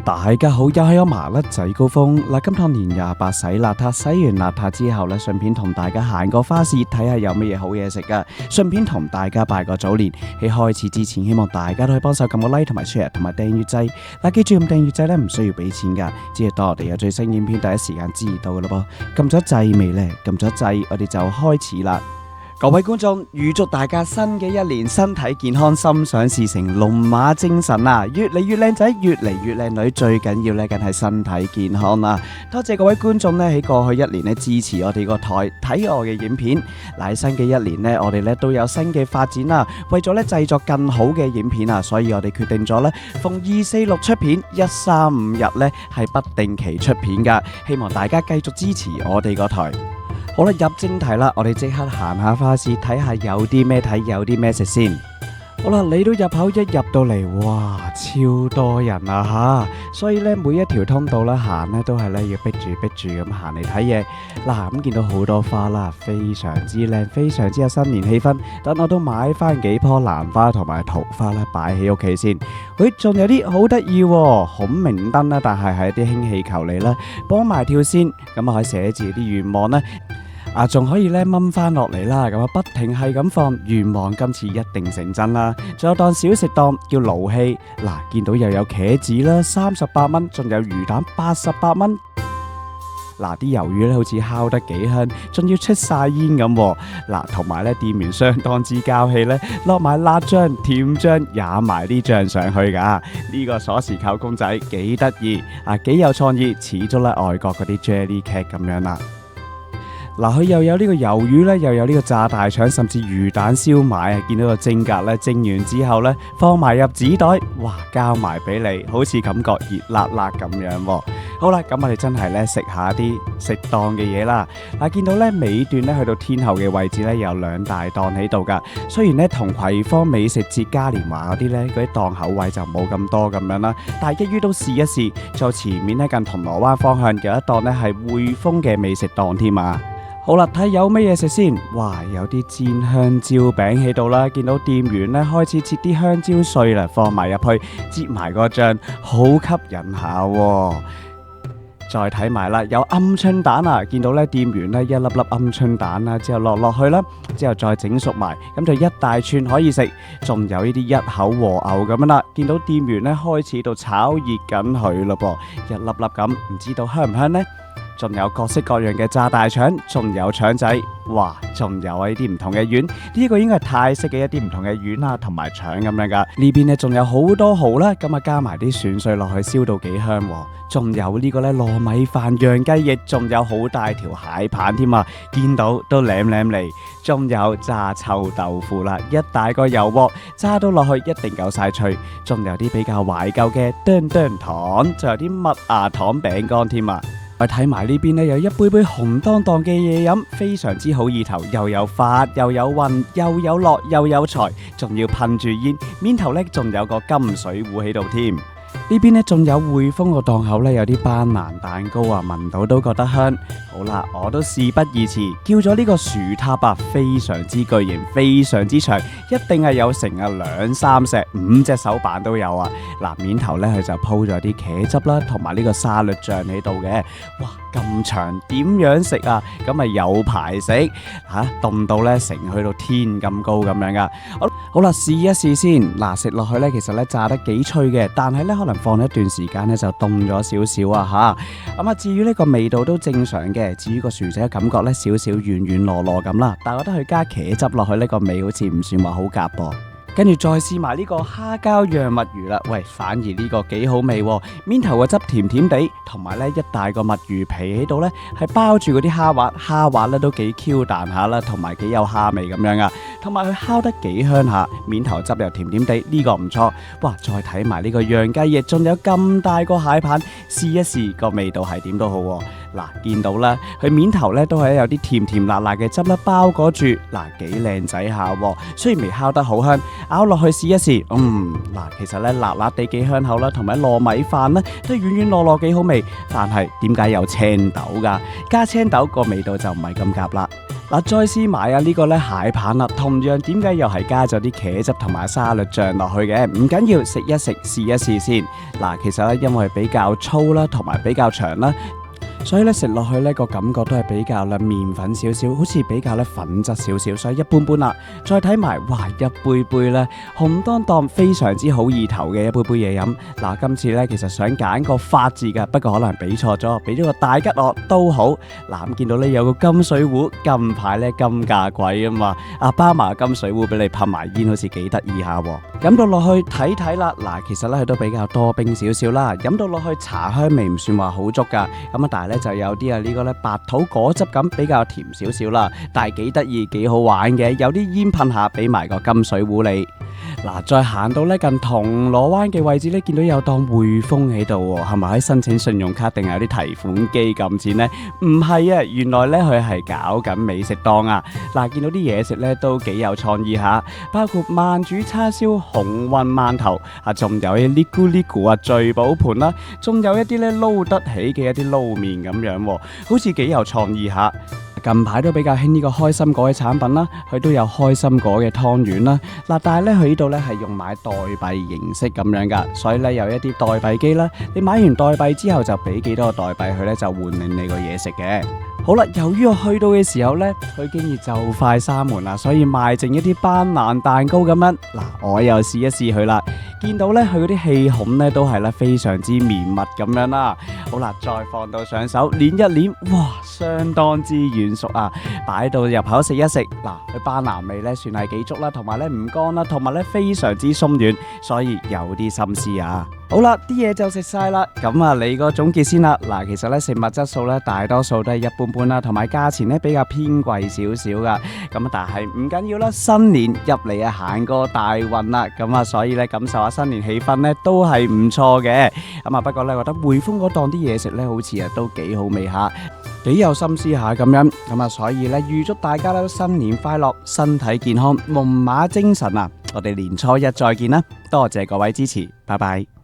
大家好，又係我麻甩仔高峰嗱。今趟年28洗邋遢，洗完邋遢之後呢，順便同大家行個花市，睇下有乜嘢好嘢食噶。順便同大家拜個早年。喺開始之前，希望大家都可以幫手撳個 like 同埋 share 同埋訂閱掣。嗱，記住撳訂閱掣呢，唔需要俾錢噶，只係當我哋有最新影片第一時間知道噶咯噃。撳咗掣未呢？撳咗掣，我哋就開始啦。各位觀眾，預祝大家新嘅一年身體健康，心想事成，龍馬精神啊！越嚟越靚仔，越嚟越靚女，最緊要呢，梗係身體健康啦！多謝各位觀眾呢，喺過去一年呢支持我哋個台睇我嘅影片。嗱，喺新嘅一年呢，我哋呢都有新嘅發展啦。為咗呢製作更好嘅影片啊，所以我哋決定咗呢，逢246出片，135日呢係不定期出片噶。希望大家繼續支持我哋個台。好啦，入正題啦，我哋即刻行下花市，睇下有啲咩睇，有啲咩食先。好啦，嚟到入口一入到嚟，哇，超多人啊吓！所以呢，每一條通道咧行呢都係呢要逼住咁行嚟睇嘢。嗱，咁見到好多花啦，非常之靚，非常之有新年氣氛。等我都買翻幾棵蘭花同埋桃花啦，擺喺屋企先。喂，仲有啲好得意喎，孔明燈啦，但係啲氫氣球嚟啦，綁埋條線，咁啊可以寫住啲願望啦。仲可以咧掹翻落嚟啦，咁啊不停係咁放，願望今次一定成真啦！仲有檔小食檔叫勞氣，嗱，見到又有茄子啦，38蚊，仲有魚蛋88蚊。嗱，啲魷魚咧好似烤得幾香，仲要出晒煙咁。嗱，同埋咧店員相當之交氣咧，落埋辣醬、甜醬，也埋啲醬上去噶。呢個鎖匙扣公仔幾得意，幾有創意，似咗咧外國嗰啲 Jelly Cat 咁樣啦。嗱，佢又有呢個魷魚咧，又有呢個炸大腸，甚至魚蛋燒賣啊！見到個蒸格咧，蒸完之後咧，放埋入紙袋，哇，交埋俾你，好似感覺熱辣辣咁樣喎。好啦，咁我哋真係咧食下啲適當嘅嘢啦。嗱，見到咧尾段咧去到天后嘅位置咧，有2大檔喺度噶。雖然咧同葵芳美食節嘉年華嗰啲咧嗰啲檔口位就冇咁多咁樣啦，但係一於都試一試。就前面咧近銅鑼灣方向有一檔咧係匯豐嘅美食檔添啊！好啦，睇有乜嘢食先。哇，有啲煎香蕉餅喺度啦，見到店員咧開始切啲香蕉碎啦，放埋入去，擠埋個醬，好吸引下喎。再睇埋啦，有鵪鶉蛋啊，見到咧店員咧一粒粒鵪鶉蛋啦，之後落去啦，之後再整熟埋，咁就一大串可以食。仲有呢啲一口和牛咁樣啦，見到店員咧開始到炒熱緊佢咯噃，一粒粒咁，唔知道香唔香呢？仲有各式各樣嘅炸大腸，仲有腸仔，哇！仲有呢啲唔同嘅丸，呢個應該係泰式嘅一啲唔同嘅丸啊，同埋腸咁樣噶。呢邊呢仲有好多蠔啦，咁啊加埋啲蒜碎落去，燒到幾香喎。仲有呢個呢糯米飯、洋雞翼，仲有好大條蟹棒添啊！見到都舐嚟。仲有炸臭豆腐啦，一大個油鑊，炸到落去一定夠晒脆。仲有啲比較懷舊嘅叮糖，仲有啲麥芽糖餅乾添啊！我睇埋呢邊呢，有一杯杯紅當當嘅嘢飲，非常之好意頭，又有發又有韻，又有樂又有財，仲要噴住煙，面頭呢仲有個金水壺喺度添。呢邊呢仲有匯豐個檔口呢，有啲班蘭蛋糕啊，聞到都覺得香。好啦，我都事不宜遲，叫咗呢個薯塔啊，非常之巨型，非常之長，一定係有成2、3隻、5隻手板都有啊。嗱，面頭呢，佢就鋪咗啲茄汁啦，同埋呢個沙律醬喺度嘅。哇，咁長點樣食啊？咁咪有排食嚇，凍到呢成去到天咁高咁樣噶。好啦，試一試先。嗱，食落去呢，其實呢炸得幾脆嘅，但係呢可能放一段時間呢就凍咗少少啊嚇。咁至於呢個味道都正常嘅。至於個薯仔嘅感覺呢，少少軟軟糯糯咁啦，但係我覺得佢加茄汁落去呢個味好似唔算話好夾噃。跟住再試埋呢個蝦膠釀墨魚啦，喂，反而呢個幾好味喎，面頭個汁甜甜地，同埋呢一大個墨魚皮喺度呢，係包住嗰啲蝦滑呢都幾 Q 彈下啦，同埋幾有蝦味咁樣啊，同埋佢烤得幾香下，面頭汁又甜甜地，呢個唔錯。哇，再睇埋呢個洋雞翼，仲有咁大個蟹棒，試一試個味道係點都好喎。嗱，見到啦，佢面頭咧都係有啲甜甜辣辣嘅汁啦包裹住，嗱幾靚仔下喎。雖然未烤得好香，咬落去試一試，嗱其實咧辣辣地幾香口啦，同埋糯米飯咧都軟軟糯糯幾好味。但係點解有青豆㗎？加青豆個味道就唔係咁夾啦。嗱，再試埋呢個咧蟹棒啦，同樣點解又係加咗啲茄汁同埋沙律醬落去嘅？唔緊要，食一食試一試先。嗱，其實咧因為比較粗啦，同埋比較長啦，所以咧食落去咧個感覺都係比較咧麵粉少少，好似比較咧粉質少少，所以一般般啦。再睇埋，哇，一杯杯咧紅當當，非常之好意頭嘅一杯杯嘢飲。嗱，今次咧其實想揀個發字㗎，不過可能俾錯咗，俾咗個大吉樂都好。嗱，咁見到咧有個金水壺，近排咧金價貴啊嘛，包埋金水壺俾你噴埋煙，好似幾得意下喎。飲到落去睇睇啦，嗱，其實咧佢都比較多冰少少啦，飲到落去茶香味唔算話好足㗎，咁啊但係咧就有啲呢個咧白桃果汁咁比較甜少少啦，但係幾得意幾好玩嘅，有啲煙噴下，俾埋個金水壺你。嗱，再行到咧近銅鑼灣嘅位置咧，見到有檔匯豐喺度喎，係咪喺申請信用卡定係有啲提款機撳錢呢？唔係啊，原來咧佢係搞緊美食檔啊！嗱，見到啲嘢食咧都幾有創意下，包括慢煮叉燒、紅運饅頭仲有啲呢咕呢咕聚寶盤啦，仲有一啲咧撈得起嘅一啲撈麵咁樣，好似幾有創意下。近排都比較興呢個開心果嘅產品啦，佢都有開心果嘅湯圓啦。嗱，但係咧佢呢度咧係用買代幣形式咁樣噶，所以咧有一啲代幣機啦。你買完代幣之後就俾幾多個代幣佢咧就換領你個嘢食嘅。好啦，由於我去到嘅時候咧，佢竟然就快閂門啦，所以賣剩一啲班蘭蛋糕咁樣。嗱，我又試一試佢啦。見到咧佢嗰啲氣孔咧都係咧非常之綿密咁樣啦。好啦，再放到上手捏一捏，哇，相當之軟熟啊！擺到入口食一食，嗱，佢班蘭味咧算係幾足啦，同埋咧唔乾啦，同埋咧非常之鬆軟，所以有啲心思啊。好啦，啲嘢就食晒啦，咁啊嚟個總結先啦。嗱，其實咧食物質素咧大多數都係一般般啦，同埋價錢咧比較偏貴少少噶。咁但係唔緊要啦，新年入嚟行個大運啦，咁啊所以咧感受下新年氣氛咧都係唔錯嘅。咁啊不過咧覺得匯豐嗰檔啲嘢食咧好似都幾好味下，幾有心思下咁樣。咁啊所以咧預祝大家都新年快樂，身體健康，龍馬精神啊！我哋年初一再見啦，多謝各位支持，拜拜。